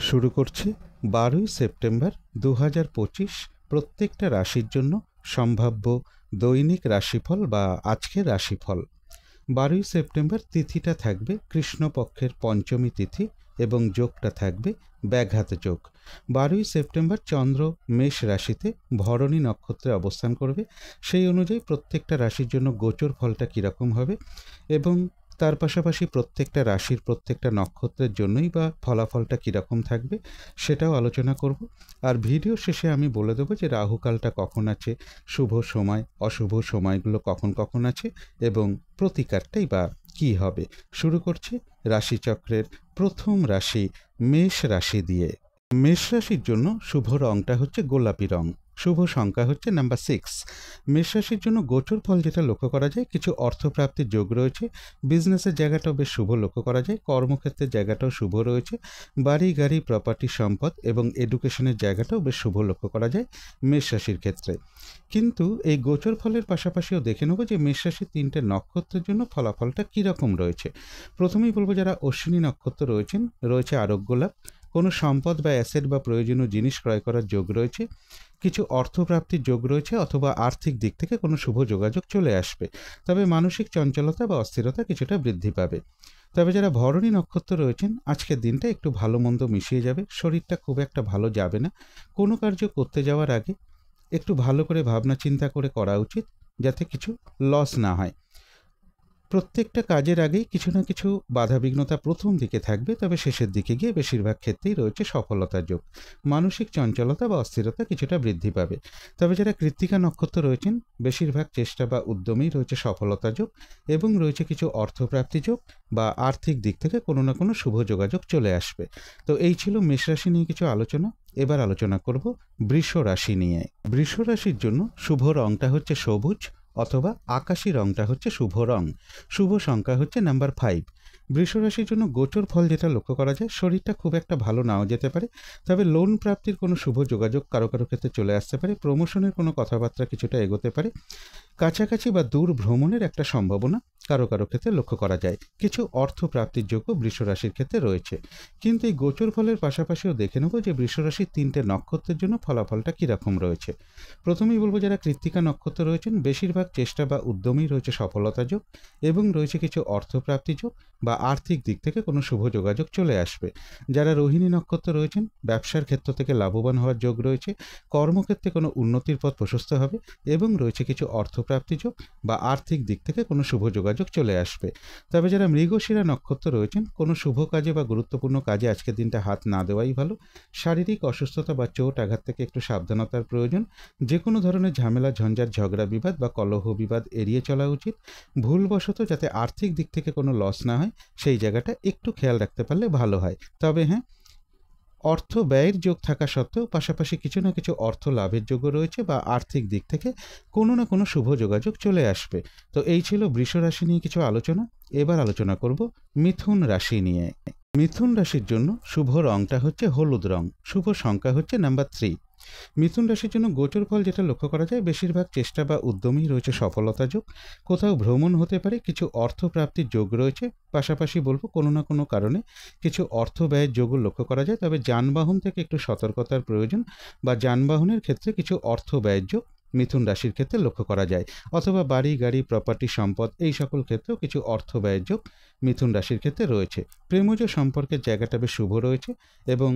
শুরু করছি 12ই সেপ্টেম্বর 2025 প্রত্যেকটা রাশির জন্য সম্ভাব্য দৈনিক রাশিফল বা আজকের রাশিফল। 12ই সেপ্টেম্বর তিথিটা থাকবে কৃষ্ণপক্ষের পঞ্চমী তিথি এবং যোগটা থাকবে ব্যাঘাত যোগ। 12ই সেপ্টেম্বর চন্দ্র মেষ রাশিতে ভরণী নক্ষত্রে অবস্থান করবে। সেই অনুযায়ী প্রত্যেকটা রাশির জন্য গোচর ফলটা কীরকম হবে এবং তার পাশাপাশি প্রত্যেকটা রাশির প্রত্যেকটা নক্ষত্রের জন্যই বা ফলাফলটা কীরকম থাকবে সেটাও আলোচনা করব। আর ভিডিও শেষে আমি বলে দেবো যে রাহুকালটা কখন আছে, শুভ সময় অশুভ সময়গুলো কখন কখন আছে এবং প্রতিকারটাই বা কী হবে। শুরু করছি রাশিচক্রের প্রথম রাশি মেষ রাশি দিয়ে। মেষ রাশির জন্য শুভ রংটা হচ্ছে গোলাপি রং, শুভ সংখ্যা হচ্ছে নাম্বার 6। মেষ রাশির জন্য গোচর ফল যেটা লক্ষ্য করা যায়, কিছু অর্থপ্রাপ্তির যোগ রয়েছে। বিজনেসের জায়গাটাও বেশ শুভ লক্ষ্য করা যায়, কর্মক্ষেত্রের জায়গাটাও শুভ রয়েছে, বাড়ি গাড়ি প্রপার্টি সম্পদ এবং এডুকেশনের জায়গাটাও বেশ শুভ লক্ষ্য করা যায় মেষ রাশির ক্ষেত্রে। কিন্তু এই গোচর ফলের পাশাপাশিও দেখে নেব যে মেষ রাশির 3টে নক্ষত্রের জন্য ফলাফলটা কীরকম রয়েছে। প্রথমেই বলবো যারা অশ্বিনী নক্ষত্র রয়েছেন, রয়েছে আরোগ্য লাভ, কোনো সম্পদ বা অ্যাসেট বা প্রয়োজনীয় জিনিস ক্রয় করার যোগ রয়েছে, কিছু অর্থপ্রাপ্তির যোগ রয়েছে অথবা আর্থিক দিক থেকে কোনো শুভ যোগাযোগ চলে আসবে। তবে মানসিক চঞ্চলতা বা অস্থিরতা কিছুটা বৃদ্ধি পাবে। তবে যারা ভরণী নক্ষত্র রয়েছেন, আজকের দিনটা একটু ভালো মন্দ মিশিয়ে যাবে, শরীরটা খুব একটা ভালো যাবে না। কোনো কার্য করতে যাওয়ার আগে একটু ভালো করে ভাবনা চিন্তা করে করা উচিত, যাতে কিছু লস না হয়। প্রত্যেকটা কাজের আগেই কিছু না কিছু বাধাবিঘ্নতা প্রথম দিকে থাকবে, তবে শেষের দিকে গিয়ে বেশিরভাগ ক্ষেত্রেই রয়েছে সফলতার যোগ। মানসিক চঞ্চলতা বা অস্থিরতা কিছুটা বৃদ্ধি পাবে। তবে যারা কৃত্তিকা নক্ষত্র রয়েছেন, বেশিরভাগ চেষ্টা বা উদ্যমেই রয়েছে সফলতা যোগ এবং রয়েছে কিছু অর্থপ্রাপ্তি যোগ বা আর্থিক দিক থেকে কোনো না কোনো শুভ যোগাযোগ চলে আসবে। তো এই ছিল মেষ রাশি নিয়ে কিছু আলোচনা। এবার আলোচনা করব বৃষ রাশি নিয়ে। বৃষ রাশির জন্য শুভ রংটা হচ্ছে সবুজ অথবা আকাশী রংটা হচ্ছে শুভ রং, শুভ সংখ্যা হচ্ছে নাম্বার 5। বৃষ রাশির জন্য গোচর ফল যেটা লক্ষ্য করা যায়, শরীরটা খুব একটা ভালো নাও যেতে পারে, তবে লোন প্রাপ্তির কোনো শুভ যোগাযোগ কারো কারো ক্ষেত্রে চলে আসতে পারে, প্রমোশনের কোনো কথাবার্তা কিছুটা এগোতে পারে, কাছাকাছি বা দূর ভ্রমণের একটা সম্ভাবনা কারো কারো ক্ষেত্রে লক্ষ্য করা যায়। কিছু অর্থ প্রাপ্তির যোগ্য বৃষ রাশির ক্ষেত্রে রয়েছে। কিন্তু এই গোচর ফলের পাশাপাশিও দেখে নেব যে বৃষ রাশির 3টে নক্ষত্রের জন্য ফলাফলটা কীরকম রয়েছে। প্রথমেই বলবো যারা কৃত্তিকা নক্ষত্র রয়েছেন, বেশিরভাগ চেষ্টা বা উদ্যমেই রয়েছে সফলতা যোগ এবং রয়েছে কিছু অর্থপ্রাপ্তি যোগ বা আর্থিক দিক থেকে কোনো শুভ যোগাযোগ চলে আসবে। যারা রোহিণী নক্ষত্র রয়েছেন, ব্যবসার ক্ষেত্র থেকে লাভবান হওয়ার যোগ রয়েছে, কর্মক্ষেত্রে কোনো উন্নতির পথ প্রশস্ত হবে এবং রয়েছে কিছু অর্থপ্রাপ্তি যোগ বা আর্থিক দিক থেকে কোনো শুভ যোগাযোগ চলে আসবে। তবে যারা মৃগশিরা নক্ষত্র রয়েছেন, কোনো শুভ কাজে বা গুরুত্বপূর্ণ কাজে আজকের দিনটা হাত না দেওয়াই ভালো। শারীরিক অসুস্থতা বা চোট আঘাত থেকে একটু সাবধানতার প্রয়োজন। যে কোনো ধরনের ঝামেলা ঝঞ্ঝাট ঝগড়া বিবাদ বা কলহ বিবাদ এড়িয়ে চলা উচিত। ভুলবশত যাতে আর্থিক দিক থেকে কোনো লস না হয় সেই জায়গাটা একটু খেয়াল রাখতে পারলে ভালো হয়। তবে হ্যাঁ, অর্থ ব্যয়ের যোগ থাকা সত্ত্বেও পাশাপাশি কিছু না কিছু অর্থ লাভের যোগ্য রয়েছে বা আর্থিক দিক থেকে কোনো না কোনো শুভ যোগাযোগ চলে আসবে। তো এই ছিল বৃষ রাশি নিয়ে কিছু আলোচনা। এবার আলোচনা করব মিথুন রাশি নিয়ে। মিথুন রাশির জন্য শুভ রংটা হচ্ছে হলুদ রং, শুভ সংখ্যা হচ্ছে নাম্বার 3। মিথুন রাশির জন্য গোচর ফল যেটা লক্ষ্য করা যায়, বেশিরভাগ চেষ্টা বা উদ্যমেই রয়েছে সফলতা যোগ, কোথাও ভ্রমণ হতে পারে, কিছু অর্থ প্রাপ্তির যোগ রয়েছে, পাশাপাশি বলবো কোনো না কোনো কারণে কিছু অর্থ ব্যয়ের যোগও লক্ষ্য করা যায়। তবে যানবাহন থেকে একটু সতর্কতার প্রয়োজন বা যানবাহনের ক্ষেত্রে কিছু অর্থ ব্যয়ের যোগ মিথুন রাশির ক্ষেত্রে লক্ষ্য করা যায়, অথবা বাড়ি গাড়ি প্রপার্টি সম্পদ এই সকল ক্ষেত্রেও কিছু অর্থ ব্যয়ের যোগ মিথুন রাশির ক্ষেত্রে রয়েছে। প্রেমজ সম্পর্কের জায়গাটা বেশ শুভ রয়েছে এবং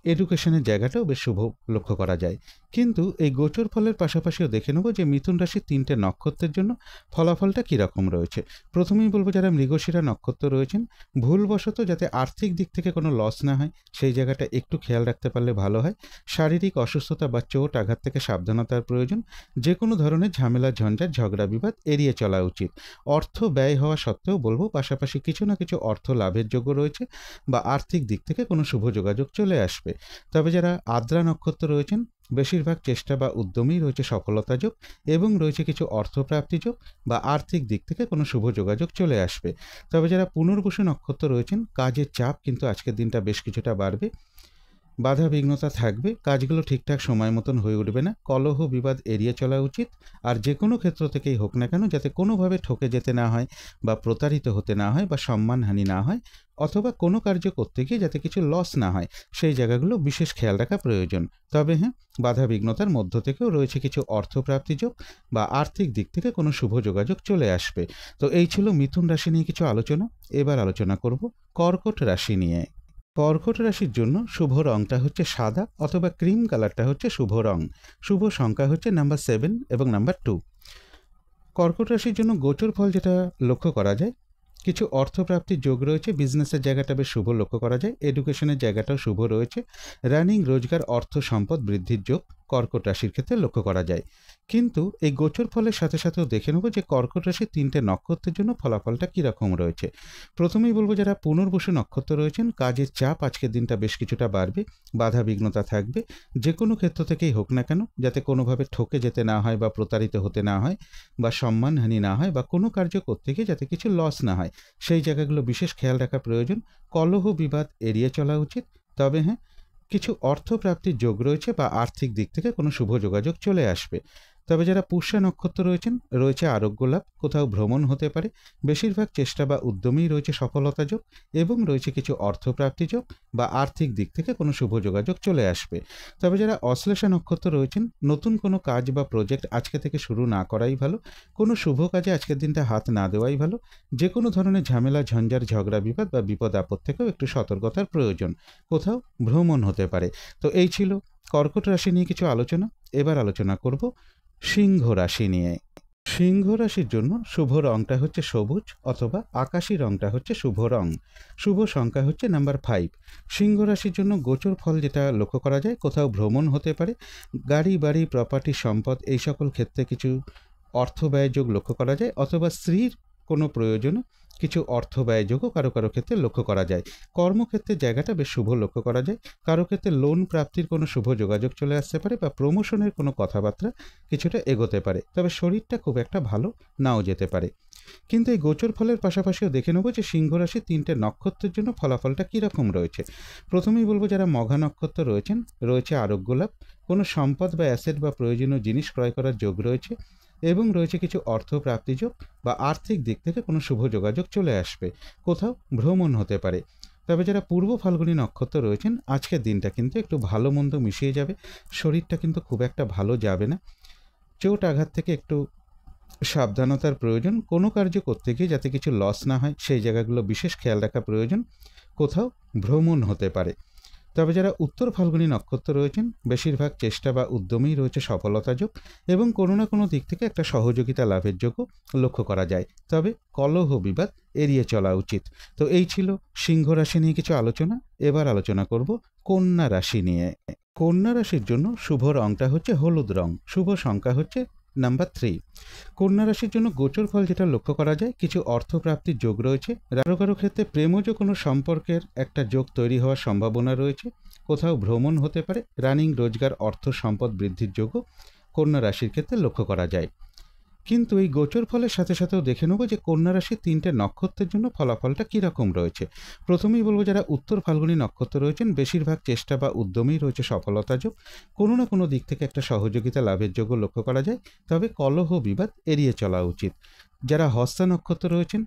এডুকেশনের জায়গাটাও বেশ শুভ লক্ষ্য করা যায়। কিন্তু এই গোচর ফলের পাশাপাশিও দেখে নেব যে মিথুন রাশির 3টে নক্ষত্রের জন্য ফলাফলটা কীরকম রয়েছে। প্রথমেই বলবো যারা মৃগশিরা নক্ষত্র রয়েছেন, ভুলবশত যাতে আর্থিক দিক থেকে কোনো লস না হয় সেই জায়গাটা একটু খেয়াল রাখতে পারলে ভালো হয়। শারীরিক অসুস্থতা বা চোট আঘাত থেকে সাবধানতার প্রয়োজন। যে কোনো ধরনের ঝামেলা ঝঞ্ঝাট ঝগড়া বিবাদ এড়িয়ে চলা উচিত। অর্থ ব্যয় হওয়া সত্ত্বেও বলবো পাশাপাশি কিছু না কিছু অর্থ লাভের যোগ্য রয়েছে বা আর্থিক দিক থেকে কোনো শুভ যোগাযোগ চলে আসবে। তবে যারা আদ্রা নক্ষত্র রয়েছেন, বেশিরভাগ চেষ্টা বা উদ্যমেই রয়েছে সফলতা যোগ এবং রয়েছে কিছু অর্থপ্রাপ্তি যোগ বা আর্থিক দিক থেকে কোনো শুভ যোগাযোগ চলে আসবে। তবে যারা পুনর্বসু নক্ষত্র রয়েছেন, কাজের চাপ কিন্তু আজকের দিনটা বেশ কিছুটা বাড়বে। বাধা বিঘ্নতা থাকবে, কাজগুলো ঠিকঠাক সময় মতন হয়ে উঠবে না, কলহ বিবাদ এড়িয়ে চলা উচিত। আর যে কোনো ক্ষেত্র থেকেই হোক না কেন যাতে কোনোভাবে ঠকে যেতে না হয় বা প্রতারিত হতে না হয় বা সম্মানহানি না হয়, অথবা কোনো কার্য করতে গিয়ে যাতে কিছু লস না হয়, সেই জায়গাগুলো বিশেষ খেয়াল রাখা প্রয়োজন। তবে হ্যাঁ, বাধা বিঘ্নতার মধ্য থেকেও রয়েছে কিছু অর্থপ্রাপ্তি যোগ বা আর্থিক দিক থেকে কোনো শুভ যোগাযোগ চলে আসবে। তো এই ছিল মিথুন রাশি নিয়ে কিছু আলোচনা। এবার আলোচনা করব কর্কট রাশি নিয়ে। কর্কট রাশির জন্য শুভ রংটা হচ্ছে সাদা অথবা ক্রিম কালারটা হচ্ছে শুভ রং। শুভ সংখ্যা হচ্ছে নাম্বার 7 এবং নাম্বার 2। কর্কট রাশির জন্য গোচর ফল যেটা লক্ষ্য করা যায়, কিছু অর্থপ্রাপ্তির যোগ রয়েছে, বিজনেসের জায়গাটা বেশ শুভ লক্ষ্য করা যায়, এডুকেশনের জায়গাটাও শুভ রয়েছে, রানিং রোজগার অর্থ সম্পদ বৃদ্ধির যোগ কর্কট রাশির ক্ষেত্রে লক্ষ্য করা যায়। কিন্তু এই গোচর ফলের সাথে সাথেও দেখে নেব যে কর্কট রাশির 3টে নক্ষত্রের জন্য ফলাফলটা কীরকম রয়েছে। প্রথমেই বলবো যারা পুনর্বসু নক্ষত্র রয়েছেন, কাজের চাপ আজকের দিনটা বেশ কিছুটা বাড়বে, বাধা বিঘ্নতা থাকবে, যে কোনো ক্ষেত্র থেকেই হোক না কেন যাতে কোনোভাবে ঠকে যেতে না হয় বা প্রতারিত হতে না হয় বা সম্মানহানি না হয় বা কোনো কার্য করতে গিয়ে যাতে কিছু লস না হয়, সেই জায়গাগুলো বিশেষ খেয়াল রাখা প্রয়োজন। কলহ বিবাদ এড়িয়ে চলা উচিত। তবে হ্যাঁ, কিছু অর্থপ্রাপ্তির যোগ রয়েছে বা আর্থিক দিক থেকে কোনো শুভ যোগাযোগ চলে আসবে। তবে যারা পুষ্যা নক্ষত্র রয়েছে আরোগ্য লাভ, কোথাও ভ্রমণ হতে পারে, বেশিরভাগ চেষ্টা বা উদ্যমেই রয়েছে সফলতা যোগ এবং রয়েছে কিছু অর্থপ্রাপ্তি যোগ বা আর্থিক দিক থেকে কোনো শুভ যোগাযোগ চলে আসবে। তবে যারা অশ্লেষা নক্ষত্র রয়েছেন, নতুন কোনো কাজ বা প্রজেক্ট আজকে থেকে শুরু না করাই ভালো, কোনো শুভ কাজে আজকের দিনটা হাত না দেওয়াই ভালো। যে কোনো ধরনের ঝামেলা ঝঞ্ঝার ঝগড়া বিবাদ বা বিপদ আপদ থেকেও একটু সতর্কতার প্রয়োজন, কোথাও ভ্রমণ হতে পারে। তো এই ছিল কর্কট রাশি নিয়ে কিছু আলোচনা। এবার আলোচনা করব সিংহ রাশি নিয়ে। সিংহ রাশির জন্য শুভ রংটা হচ্ছে সবুজ অথবা আকাশি রংটা হচ্ছে শুভ রং। শুভ সংখ্যা হচ্ছে নাম্বার 5। সিংহ রাশির জন্য গোচর ফল যেটা লক্ষ্য করা যায়, কোথাও ভ্রমণ হতে পারে, গাড়ি বাড়ি প্রপার্টি সম্পদ এই সকল ক্ষেত্রে কিছু অর্থ ব্যয়যোগ লক্ষ্য করা যায়, অথবা স্ত্রীর কোনো প্রয়োজনে কিছু অর্থ ব্যয়যোগও কারো কারো ক্ষেত্রে লক্ষ্য করা যায়। কর্মক্ষেত্রের জায়গাটা বেশ শুভ লক্ষ্য করা যায়, কারো ক্ষেত্রে লোন প্রাপ্তির কোনো শুভ যোগাযোগ চলে আসতে পারে বা প্রমোশনের কোনো কথাবার্তা কিছুটা এগোতে পারে। তবে শরীরটা খুব একটা ভালো নাও যেতে পারে। কিন্তু এই গোচর ফলের পাশাপাশিও দেখে নেব যে সিংহ রাশির 3টে নক্ষত্রের জন্য ফলাফলটা কীরকম রয়েছে। প্রথমেই বলবো যারা মঘা নক্ষত্র রয়েছে আরোগ্য লাভ, কোনো সম্পদ বা অ্যাসেট বা প্রয়োজনীয় জিনিস ক্রয় করার যোগ রয়েছে এবং রয়েছে কিছু অর্থ প্রাপ্তিযোগ বা আর্থিক দিক থেকে কোনো শুভ যোগাযোগ চলে আসবে, কোথাও ভ্রমণ হতে পারে। তবে যারা পূর্ব ফাল্গুনী নক্ষত্র রয়েছেন, আজকের দিনটা কিন্তু একটু ভালো মন্দ মিশিয়ে যাবে, শরীরটা কিন্তু খুব একটা ভালো যাবে না, চোট আঘাত থেকে একটু সাবধানতার প্রয়োজন। কোনো কার্য করতে গিয়ে যাতে কিছু লস না হয় সেই জায়গাগুলো বিশেষ খেয়াল রাখা প্রয়োজন, কোথাও ভ্রমণ হতে পারে। তবে যারা উত্তর ফাল্গুনী নক্ষত্র রয়েছেন, বেশিরভাগ চেষ্টা বা উদ্যমেই রয়েছে সফলতা যোগ এবং কোনো না কোনো দিক থেকে একটা সহযোগিতা লাভের যোগও লক্ষ্য করা যায়। তবে কলহ বিবাদ এড়িয়ে চলা উচিত। তো এই ছিল সিংহ রাশি নিয়ে কিছু আলোচনা। এবার আলোচনা করব কন্যা রাশি নিয়ে। কন্যা রাশির জন্য শুভ রংটা হচ্ছে হলুদ রং। শুভ সংখ্যা হচ্ছে নাম্বার 3। কন্যা রাশির জন্য গোচর ফল যেটা লক্ষ্য করা যায়, কিছু অর্থপ্রাপ্তির যোগ রয়েছে, কারো কারো ক্ষেত্রে প্রেমজ কোনো সম্পর্কের একটা যোগ তৈরি হওয়ার সম্ভাবনা রয়েছে, কোথাও ভ্রমণ হতে পারে, রানিং রোজগার অর্থ সম্পদ বৃদ্ধির যোগও কন্যা রাশির ক্ষেত্রে লক্ষ্য করা যায়। কিন্তু এই গোচর ফলের সাথে সাথেও দেখে নেব যে কন্যা রাশির 3টে নক্ষত্রের জন্য ফলাফলটা কীরকম রয়েছে। প্রথমেই বলবো যারা উত্তর ফাল্গুনী নক্ষত্র রয়েছেন, বেশিরভাগ চেষ্টা বা উদ্যমেই রয়েছে সফলতা যোগ, কোনো না কোনো দিক থেকে একটা সহযোগিতা লাভের যোগও লক্ষ্য করা যায়। তবে কলহ বিবাদ এড়িয়ে চলা উচিত। যারা হস্তা নক্ষত্র রয়েছেন,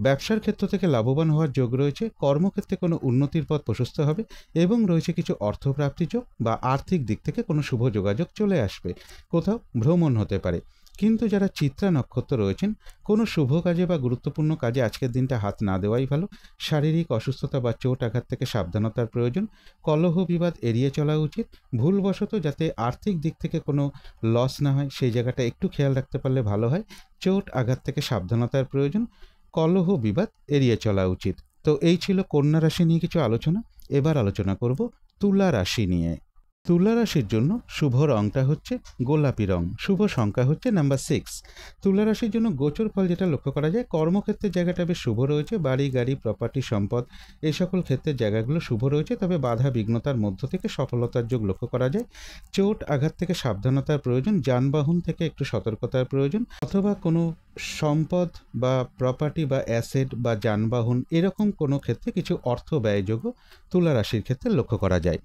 ব্যবসার ক্ষেত্র থেকে লাভবান হওয়ার যোগ রয়েছে, কর্মক্ষেত্রে কোনো উন্নতির পথ প্রশস্ত হবে এবং রয়েছে কিছু অর্থপ্রাপ্তি যোগ বা আর্থিক দিক থেকে কোনো শুভ যোগাযোগ চলে আসবে, কোথাও ভ্রমণ হতে পারে। কিন্তু যারা চিত্রা নক্ষত্র রয়েছেন, কোনো শুভ কাজে বা গুরুত্বপূর্ণ কাজে আজকের দিনটা হাত না দেওয়াই ভালো, শারীরিক অসুস্থতা বা চোট আঘাত থেকে সাবধানতার প্রয়োজন, কলহ বিবাদ এড়িয়ে চলা উচিত। ভুলবশত যাতে আর্থিক দিক থেকে কোনো লস না হয় সেই জায়গাটা একটু খেয়াল রাখতে পারলে ভালো হয়, চোট আঘাত থেকে সাবধানতার প্রয়োজন, কলহ বিবাদ এড়িয়ে চলা উচিত। তো এই ছিল কন্যা রাশি নিয়ে কিছু আলোচনা। এবার আলোচনা করব তুলা রাশি নিয়ে। তুলা রাশির জন্য শুভ রংটা হচ্ছে গোলাপি রং, শুভ সংখ্যা হচ্ছে নাম্বার 6। তুলা রাশির জন্য গোচর ফল যেটা লক্ষ্য করা যায়, কর্মক্ষেত্রের জায়গাটা বেশ শুভ রয়েছে, বাড়ি গাড়ি প্রপার্টি সম্পদ এই সকল ক্ষেত্রের জায়গাগুলো শুভ রয়েছে, তবে বাধা বিঘ্নতার মধ্য থেকে সফলতার যোগ লক্ষ্য করা যায়। চোট আঘাত থেকে সাবধানতার প্রয়োজন, যানবাহন থেকে একটু সতর্কতার প্রয়োজন, অথবা কোনো সম্পদ বা প্রপার্টি বা অ্যাসেট বা যানবাহন এরকম কোনো ক্ষেত্রে কিছু অর্থ ব্যয়যোগ্য তুলা রাশির ক্ষেত্রে লক্ষ্য করা যায়।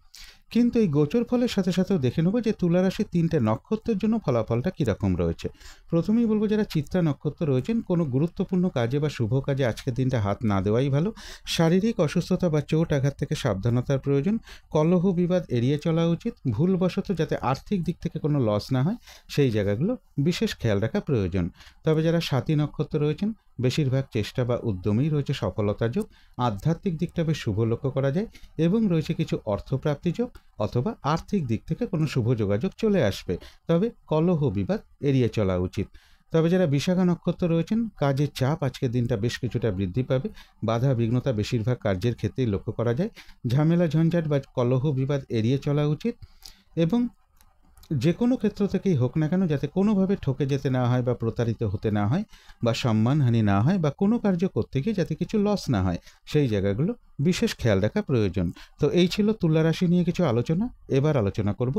কিন্তু এই গোচর ফলের সাথে সাথেও দেখে নেব যে তুলা রাশির 3টে নক্ষত্রের জন্য ফলাফলটা কীরকম রয়েছে। প্রথমেই বলবো, যারা চিত্রা নক্ষত্র রয়েছেন, কোনো গুরুত্বপূর্ণ কাজে বা শুভ কাজে আজকের দিনটা হাত না দেওয়াই ভালো। শারীরিক অসুস্থতা বা চোট আঘাত থেকে সাবধানতার প্রয়োজন, কলহ বিবাদ এড়িয়ে চলা উচিত, ভুলবশত যাতে আর্থিক দিক থেকে কোনো লস না হয় সেই জায়গাগুলো বিশেষ খেয়াল রাখা প্রয়োজন। তবে যারা স্বাতী নক্ষত্র রয়েছেন, বেশিরভাগ চেষ্টা বা উদ্যমেই রয়েছে সফলতা যোগ, আধ্যাত্মিক দিকটা বেশ শুভ লক্ষ্য করা যায় এবং রয়েছে কিছু অর্থপ্রাপ্তি যোগ, অথবা আর্থিক দিক থেকে কোনো শুভ যোগাযোগ চলে আসবে, তবে কলহ বিবাদ এড়িয়ে চলা উচিত। তবে যারা বিশাখা নক্ষত্র রয়েছেন, কাজের চাপ আজকের দিনটা বেশ কিছুটা বৃদ্ধি পাবে, বাধা বিঘ্নতা বেশিরভাগ কার্যের ক্ষেত্রেই লক্ষ্য করা যায়, ঝামেলা ঝঞ্ঝাট বা কলহ বিবাদ এড়িয়ে চলা উচিত এবং যে কোনো ক্ষেত্র থেকেই হোক না কেন যাতে কোনোভাবে ঠকে যেতে না হয় বা প্রতারিত হতে না হয় বা সম্মানহানি না হয় বা কোনো কার্য করতে গিয়ে যাতে কিছু লস না হয় সেই জায়গাগুলো বিশেষ খেয়াল রাখা প্রয়োজন। তো এই ছিল তুলা রাশি নিয়ে কিছু আলোচনা। এবার আলোচনা করব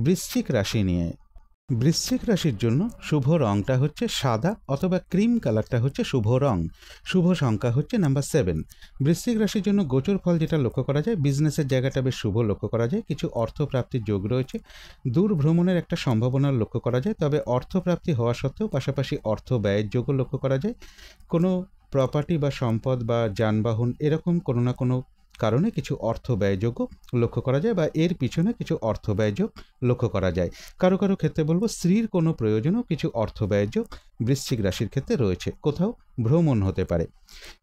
বৃশ্চিক রাশি নিয়ে। বৃশ্চিক রাশির জন্য শুভ রংটা হচ্ছে সাদা অথবা ক্রিম কালারটা হচ্ছে শুভ রং, শুভ সংখ্যা হচ্ছে নাম্বার 7। বৃশ্চিক রাশির জন্য গোচর ফল যেটা লক্ষ্য করা যায়, বিজনেসের জায়গাটা বেশ শুভ লক্ষ্য করা যায়, কিছু অর্থপ্রাপ্তির যোগ রয়েছে, দূর ভ্রমণের একটা সম্ভাবনা লক্ষ্য করা যায়, তবে অর্থপ্রাপ্তি হওয়া সত্ত্বেও পাশাপাশি অর্থ ব্যয়ের যোগও লক্ষ্য করা যায়। কোনো প্রপার্টি বা সম্পদ বা যানবাহন এরকম কোনো না কোনো কারণে কিছু অর্থ ব্যয়যোগ্য লক্ষ্য করা যায় বা এর পিছনে কিছু অর্থ ব্যয়যোগ লক্ষ্য করা যায়। কারো কারো ক্ষেত্রে বলবো স্ত্রীর কোনো প্রয়োজনেও কিছু অর্থ ব্যয়যোগ বৃশ্চিক রাশির ক্ষেত্রে রয়েছে, কোথাও ভ্রমণ হতে পারে।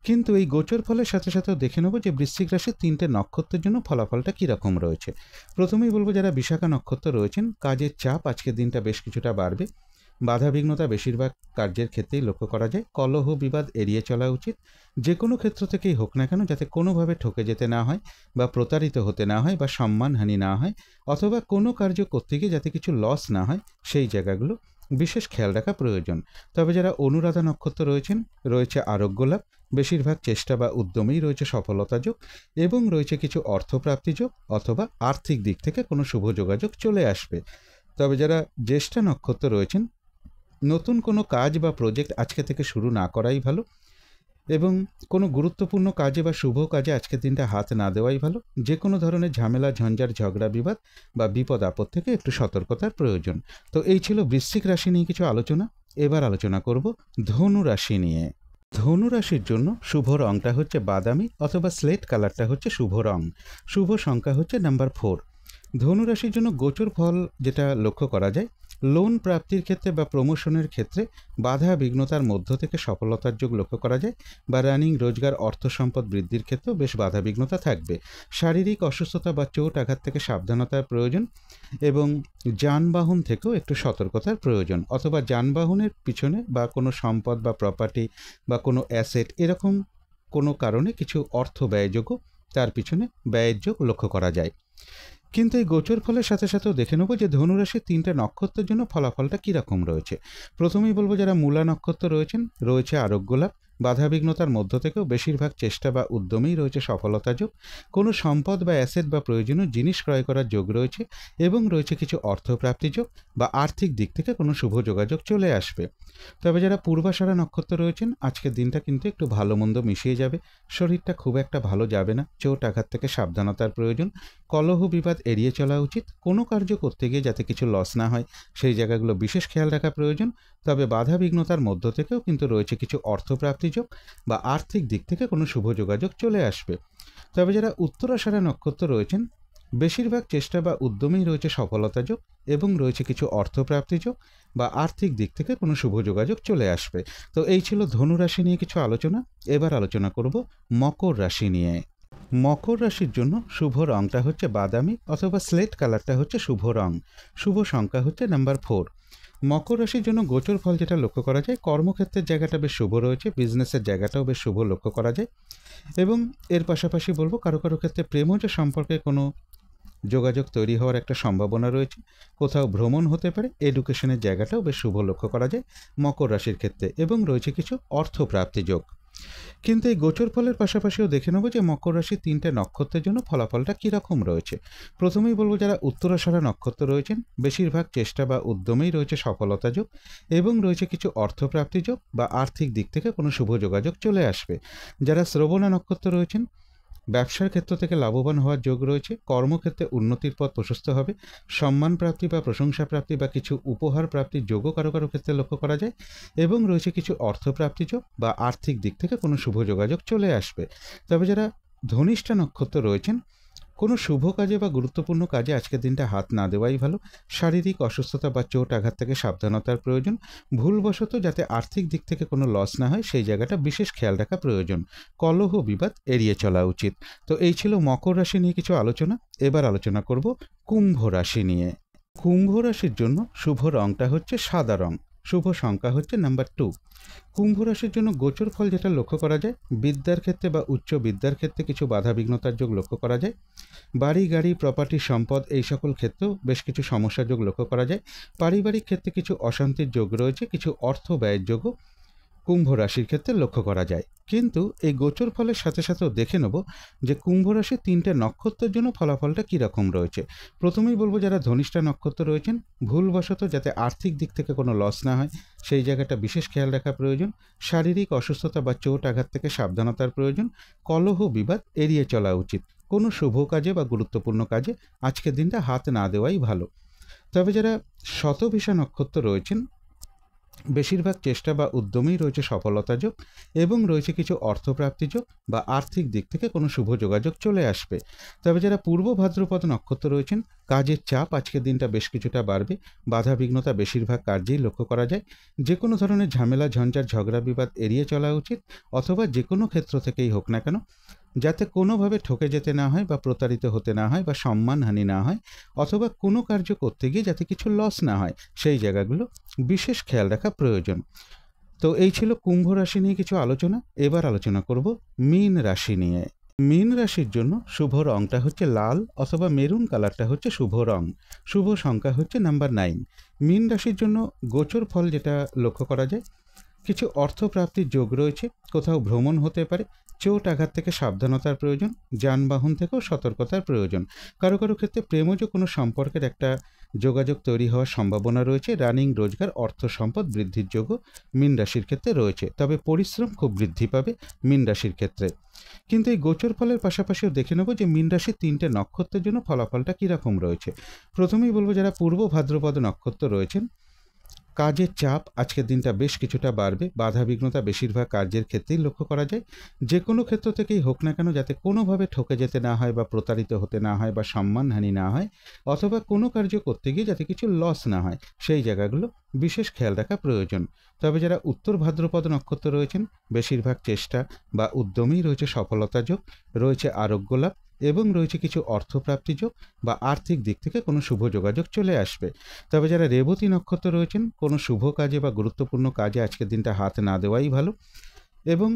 কিন্তু এই গোচর ফলের সাথে সাথেও দেখে নেব যে বৃশ্চিক রাশির 3টে নক্ষত্রের জন্য ফলাফলটা কীরকম রয়েছে। প্রথমেই বলবো, যারা বিশাখা নক্ষত্র রয়েছেন, কাজের চাপ আজকের দিনটা বেশ কিছুটা বাড়বে, বাধা বিঘ্নতা বেশিরভাগ কার্যের ক্ষেত্রেই লক্ষ্য করা যায়, কলহ বিবাদ এড়িয়ে চলা উচিত, যে কোনো ক্ষেত্র থেকেই হোক না কেন যাতে কোনোভাবে ঠকে যেতে না হয় বা প্রতারিত হতে না হয় বা সম্মানহানি না হয়, অথবা কোনো কার্য করতে গিয়ে যাতে কিছু লস না হয় সেই জায়গাগুলো বিশেষ খেয়াল রাখা প্রয়োজন। তবে যারা অনুরাধা নক্ষত্র রয়েছেন, রয়েছে আরোগ্য লাভ, বেশিরভাগ চেষ্টা বা উদ্যমেই রয়েছে সফলতা যোগ এবং রয়েছে কিছু অর্থপ্রাপ্তি যোগ, অথবা আর্থিক দিক থেকে কোনো শুভ যোগাযোগ চলে আসবে। তবে যারা জ্যেষ্ঠা নক্ষত্র রয়েছেন, নতুন কোনো কাজ বা প্রজেক্ট আজকে থেকে শুরু না করাই ভালো এবং কোনো গুরুত্বপূর্ণ কাজে বা শুভ কাজে আজকের দিনটা হাত না দেওয়াই ভালো। যে কোনো ধরনের ঝামেলা ঝঞ্ঝাট ঝগড়া বিবাদ বা বিপদ আপদ থেকে একটু সতর্কতার প্রয়োজন। তো এই ছিল বৃশ্চিক রাশি নিয়ে কিছু আলোচনা। এবার আলোচনা করব ধনু রাশি নিয়ে। ধনু রাশির জন্য শুভ রংটা হচ্ছে বাদামি অথবা স্লেট কালারটা হচ্ছে শুভ রং, শুভ সংখ্যা হচ্ছে নাম্বার 4। ধনু রাশির জন্য গোচর ফল যেটা লক্ষ্য করা যায়, লোন প্রাপ্তির ক্ষেত্রে বা প্রমোশনের ক্ষেত্রে বাধা বিঘ্নতার মধ্য থেকে সফলতার যোগ লক্ষ্য করা যায়, বা রানিং রোজগার অর্থ সম্পদ বৃদ্ধির ক্ষেত্রেও বেশ বাধা বিঘ্নতা থাকবে। শারীরিক অসুস্থতা বা চোট আঘাত থেকে সাবধানতার প্রয়োজন এবং যানবাহন থেকেও একটু সতর্কতার প্রয়োজন, অথবা যানবাহনের পিছনে বা কোনো সম্পদ বা প্রপার্টি বা কোনো অ্যাসেট এরকম কোনো কারণে কিছু অর্থ ব্যয়যোগ্য তার পিছনে ব্যয়ের যোগ লক্ষ্য করা যায়। কিন্তু এই গোচর ফলের সাথে সাথেও দেখে নেব যে ধনুরাশির 3টে নক্ষত্রের জন্য ফলাফলটা কীরকম রয়েছে। প্রথমেই বলবো, যারা মূলা নক্ষত্র রয়েছেন, রয়েছে আরোগ্য লাভ, বাধা বিঘ্নতার মধ্য থেকেও বেশিরভাগ চেষ্টা বা উদ্যমেই রয়েছে সফলতা যোগ, কোনো সম্পদ বা অ্যাসেট বা প্রয়োজনীয় জিনিস ক্রয় করার যোগ রয়েছে এবং রয়েছে কিছু অর্থপ্রাপ্তি যোগ বা আর্থিক দিক থেকে কোনো শুভ যোগাযোগ চলে আসবে। তবে যারা পূর্বাষাঢ়া নক্ষত্র রয়েছেন, আজকের দিনটা কিন্তু একটু ভালো মন্দ মিশিয়ে যাবে, শরীরটা খুব একটা ভালো যাবে না, চোট আঘাত থেকে সাবধানতার প্রয়োজন, কলহ বিবাদ এড়িয়ে চলা উচিত, কোনো কার্য করতে গিয়ে যাতে কিছু লস না হয় সেই জায়গাগুলো বিশেষ খেয়াল রাখা প্রয়োজন। তবে বাধা বিঘ্নতার মধ্য থেকেও কিন্তু রয়েছে কিছু অর্থপ্রাপ্তি যোগ বা আর্থিক দিক থেকে কোনো শুভ যোগাযোগ চলে আসবে। তবে যারা উত্তরাষাঢ়া নক্ষত্র রয়েছেন, বেশিরভাগ চেষ্টা বা উদ্যমেই রয়েছে সফলতা যোগ এবং রয়েছে কিছু অর্থপ্রাপ্তি যোগ বা আর্থিক দিক থেকে কোনো শুভ যোগাযোগ চলে আসবে। তো এই ছিল ধনু রাশি নিয়ে কিছু আলোচনা। এবার আলোচনা করব মকর রাশি নিয়ে। মকর রাশির জন্য শুভ রংটা হচ্ছে বাদামি অথবা স্লেট কালারটা হচ্ছে শুভ রং, শুভ সংখ্যা হচ্ছে নাম্বার 4। মকর রাশির জন্য গোচর ফল যেটা লক্ষ্য করা যায়, কর্মক্ষেত্রের জায়গাটা বেশ শুভ রয়েছে, বিজনেসের জায়গাটাও বেশ শুভ লক্ষ্য করা যায় এবং এর পাশাপাশি বলবো কারো কারো ক্ষেত্রে প্রেমজ সম্পর্কে কোনো যোগাযোগ তৈরি হওয়ার একটা সম্ভাবনা রয়েছে, কোথাও ভ্রমণ হতে পারে, এডুকেশনের জায়গাটাও বেশ শুভ লক্ষ্য করা যায় মকর রাশির ক্ষেত্রে, এবং রয়েছে কিছু অর্থপ্রাপ্তি যোগ। কিন্তু এই গোচর ফলের পাশাপাশিও দেখে নেব যে মকর রাশির 3টে নক্ষত্রের জন্য ফলাফলটা কীরকম রয়েছে। প্রথমেই বলবো যারা উত্তরাষাঢ়া নক্ষত্র রয়েছেন, বেশিরভাগ চেষ্টা বা উদ্যমেই রয়েছে সফলতা যোগ, এবং রয়েছে কিছু অর্থপ্রাপ্তি যোগ বা আর্থিক দিক থেকে কোনো শুভ যোগাযোগ চলে আসবে। যারা শ্রবণা নক্ষত্র রয়েছেন, ব্যবসার ক্ষেত্র থেকে লাভবান হওয়ার যোগ রয়েছে, কর্মক্ষেত্রে উন্নতির পথ প্রশস্ত হবে, সম্মান প্রাপ্তি বা প্রশংসা প্রাপ্তি বা কিছু উপহার প্রাপ্তির যোগও কারো কারো ক্ষেত্রে লক্ষ্য করা যায়, এবং রয়েছে কিছু অর্থপ্রাপ্তি যোগ বা আর্থিক দিক থেকে কোনো শুভ যোগাযোগ চলে আসবে। তবে যারা ধনিষ্ঠা নক্ষত্র রয়েছেন, কোনো শুভ কাজে বা গুরুত্বপূর্ণ কাজে আজকের দিনটা হাত না দেওয়াই ভালো। শারীরিক অসুস্থতা বা চোট আঘাত থেকে সাবধানতার প্রয়োজন। ভুলবশত যাতে আর্থিক দিক থেকে কোনো লস না হয় সেই জায়গাটা বিশেষ খেয়াল রাখা প্রয়োজন। কলহ বিবাদ এড়িয়ে চলা উচিত। তো এই ছিল মকর রাশি নিয়ে কিছু আলোচনা। এবার আলোচনা করব কুম্ভ রাশি নিয়ে। কুম্ভ রাশির জন্য শুভ রংটা হচ্ছে সাদা রং, শুভ সংখ্যা হচ্ছে নাম্বার 2। কুম্ভ রাশির জন্য গোচর ফল যেটা লক্ষ্য করা যায়, বিদ্যার ক্ষেত্রে বা উচ্চ বিদ্যার ক্ষেত্রে কিছু বাধা বিঘ্নতার যোগ লক্ষ্য করা যায়। বাড়ি গাড়ি প্রপার্টি সম্পদ এই সকল ক্ষেত্রেও বেশ কিছু সমস্যার যোগ লক্ষ্য করা যায়। পারিবারিক ক্ষেত্রে কিছু অশান্তির যোগ রয়েছে, কিছু অর্থ ব্যয়ের যোগও কুম্ভ রাশির ক্ষেত্রে লক্ষ্য করা যায়। কিন্তু এই গোচর ফলের সাথে সাথেও দেখে নেব যে কুম্ভ রাশির 3টে নক্ষত্রের জন্য ফলাফলটা কীরকম রয়েছে। প্রথমেই বলবো যারা ধনিষ্ঠা নক্ষত্র রয়েছেন, ভুলবশত যাতে আর্থিক দিক থেকে কোনো লস না হয় সেই জায়গাটা বিশেষ খেয়াল রাখা প্রয়োজন। শারীরিক অসুস্থতা বা চোট আঘাত থেকে সাবধানতার প্রয়োজন। কলহ বিবাদ এড়িয়ে চলা উচিত। কোনো শুভ কাজে বা গুরুত্বপূর্ণ কাজে আজকের দিনটা হাত না দেওয়াই ভালো। তবে যারা শতভিষা নক্ষত্র রয়েছেন, বেশিরভাগ চেষ্টা বা উদ্যমেই রয়েছে সফলতা যোগ, এবং রয়েছে কিছু অর্থপ্রাপ্তি যোগ বা আর্থিক দিক থেকে কোনো শুভ যোগাযোগ চলে আসবে। তবে যারা পূর্ব ভাদ্রপদ নক্ষত্র রয়েছেন, কাজের চাপ আজকের দিনটা বেশ কিছুটা বাড়বে। বাধা বিঘ্নতা বেশিরভাগ কার্যেই লক্ষ্য করা যায়। যে কোনো ধরনের ঝামেলা ঝঞ্ঝাট ঝগড়া বিবাদ এড়িয়ে চলা উচিত, অথবা যে কোনো ক্ষেত্র থেকেই হোক না কেন যাতে কোনোভাবে ঠকে যেতে না হয় বা প্রতারিত হতে না হয় বা সম্মানহানি না হয়, অথবা কোনো কার্য করতে গিয়ে যাতে কিছু লস না হয় সেই জায়গাগুলো বিশেষ খেয়াল রাখা প্রয়োজন। তো এই ছিল কুম্ভ রাশি নিয়ে কিছু আলোচনা। এবার আলোচনা করব মীন রাশি নিয়ে। মীন রাশির জন্য শুভ রংটা হচ্ছে লাল অথবা মেরুন কালারটা হচ্ছে শুভ রং। শুভ সংখ্যা হচ্ছে নাম্বার 9। মীন রাশির জন্য গোচর ফল যেটা লক্ষ্য করা যায়, কিছু অর্থপ্রাপ্তির যোগ রয়েছে, কোথাও ভ্রমণ হতে পারে, চোট আঘাত থেকে সাবধানতার প্রয়োজন, যানবাহন থেকেও সতর্কতার প্রয়োজন। কারো কারো ক্ষেত্রে প্রেমজ কোনো সম্পর্কের একটা যোগাযোগ তৈরি হওয়ার সম্ভাবনা রয়েছে। রানিং রোজগার অর্থ সম্পদ বৃদ্ধির যোগও মীন রাশির ক্ষেত্রে রয়েছে। তবে পরিশ্রম খুব বৃদ্ধি পাবে মীন রাশির ক্ষেত্রে। কিন্তু এই গোচর ফলের পাশাপাশিও দেখে নেব যে মীন রাশির 3টে নক্ষত্রের জন্য ফলাফলটা কীরকম রয়েছে। প্রথমেই বলবো যারা পূর্ব ভাদ্রপদ নক্ষত্র রয়েছেন, কাজের চাপ আজকের দিনটা বেশ কিছুটা বাড়বে। বাধা বিঘ্নতা বেশিরভাগ কার্যের ক্ষেত্রেই লক্ষ্য করা যায়। যে কোনো ক্ষেত্র থেকেই হোক না কেন যাতে কোনোভাবে ঠকে যেতে না হয় বা প্রতারিত হতে না হয় বা সম্মানহানি না হয়, অথবা কোনো কার্য করতে গিয়ে যাতে কিছু লস না হয় সেই জায়গাগুলো বিশেষ খেয়াল রাখা প্রয়োজন। তবে যারা উত্তর ভাদ্রপদ নক্ষত্র রয়েছেন, বেশিরভাগ চেষ্টা বা উদ্যমেই রয়েছে সফলতা যোগ, রয়েছে আরোগ্য লাভ, এবং রয়েছে কিছু অর্থপ্রাপ্তি যোগ বা আর্থিক দিক থেকে কোনো শুভ যোগাযোগ চলে আসবে। তবে যারা রেবতী নক্ষত্র রয়েছেন, কোনো শুভ কাজে বা গুরুত্বপূর্ণ কাজে আজকের দিনটা হাত না দেওয়াই ভালো, এবং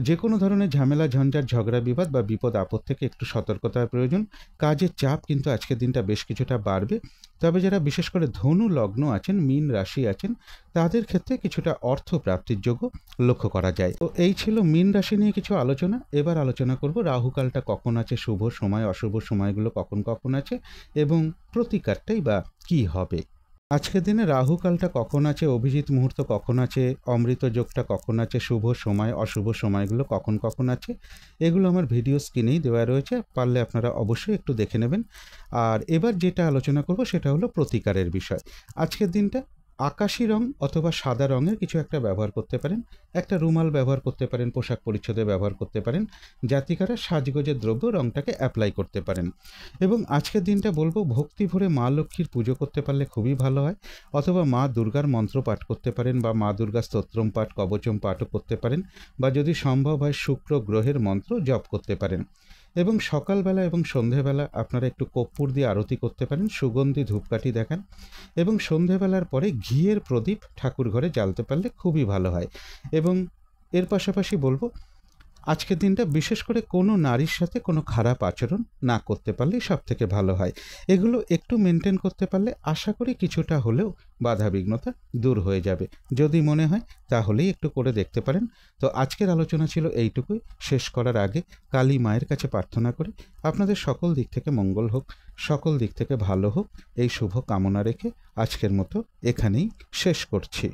যে কোনো ধরনের ঝামেলা ঝঞ্ঝাট ঝগড়া বিবাদ বা বিপদ আপদ থেকে একটু সতর্কতার প্রয়োজন। কাজের চাপ কিন্তু আজকের দিনটা বেশ কিছুটা বাড়বে। তবে যারা বিশেষ করে ধনু লগ্ন আছেন, মীন রাশি আছেন, তাদের ক্ষেত্রে কিছুটা অর্থ প্রাপ্তির যোগ্য লক্ষ্য করা যায়। তো এই ছিল মীন রাশি নিয়ে কিছু আলোচনা। এবার আলোচনা করব রাহুকালটা কখন আছে, শুভ সময় অশুভ সময়গুলো কখন কখন আছে, এবং প্রতিকারটাই বা কী হবে। আজকের দিনে রাহুকালটা কখন আছে, অভিজিৎ মুহূর্ত কখন আছে, অমৃত যোগটা কখন আছে, শুভ সময় অশুভ সময়গুলো কখন কখন আছে, এগুলো আমার ভিডিও স্ক্রিনেই দেওয়া রয়েছে, পারলে আপনারা অবশ্যই একটু দেখে নেবেন। আর এবার যেটা আলোচনা করব সেটা হলো প্রতিকারের বিষয়। আজকের দিনটা আকাশি রং অথবা সাদা রঙের কিছু একটা ব্যবহার করতে পারেন। একটা রুমাল ব্যবহার করতে পারেন, পোশাক পরিচ্ছদে ব্যবহার করতে পারেন। জাতিকারা সাজগোজের দ্রব্য রংটাকে অ্যাপ্লাই করতে পারেন। এবং আজকের দিনটা বলবো ভক্তি ভরে মা লক্ষ্মীর পুজো করতে পারলে খুবই ভালো হয়, অথবা মা দুর্গার মন্ত্র পাঠ করতে পারেন, বা মা দুর্গা স্তোত্রম পাঠ কবচম পাঠও করতে পারেন, বা যদি সম্ভব হয় শুক্র গ্রহের মন্ত্র জপ করতে পারেন। এবং সকালবেলা এবং সন্ধেবেলা আপনারা একটু কর্পূর দিয়ে আরতি করতে পারেন, সুগন্ধি ধূপকাঠি দেখান, এবং সন্ধেবেলার পরে ঘিয়ের প্রদীপ ঠাকুর ঘরে জ্বালতে পারলে খুবই ভালো হয়। এবং এর পাশাপাশি বলবো আজকের দিনটা বিশেষ করে কোনো নারীর সাথে কোনো খারাপ আচরণ না করতে পারলেই সব থেকে ভালো হয়। এগুলো একটু মেনটেন করতে পারলে আশা করি কিছুটা হলেও বাধাবিঘ্নতা দূর হয়ে যাবে। যদি মনে হয় তাহলেই একটু করে দেখতে পারেন। তো আজকের আলোচনা ছিল এইটুকুই। শেষ করার আগে কালী মায়ের কাছে প্রার্থনা করি আপনাদের সকল দিক থেকে মঙ্গল হোক, সকল দিক থেকে ভালো হোক, এই শুভ কামনা রেখে আজকের মতো এখানেই শেষ করছি।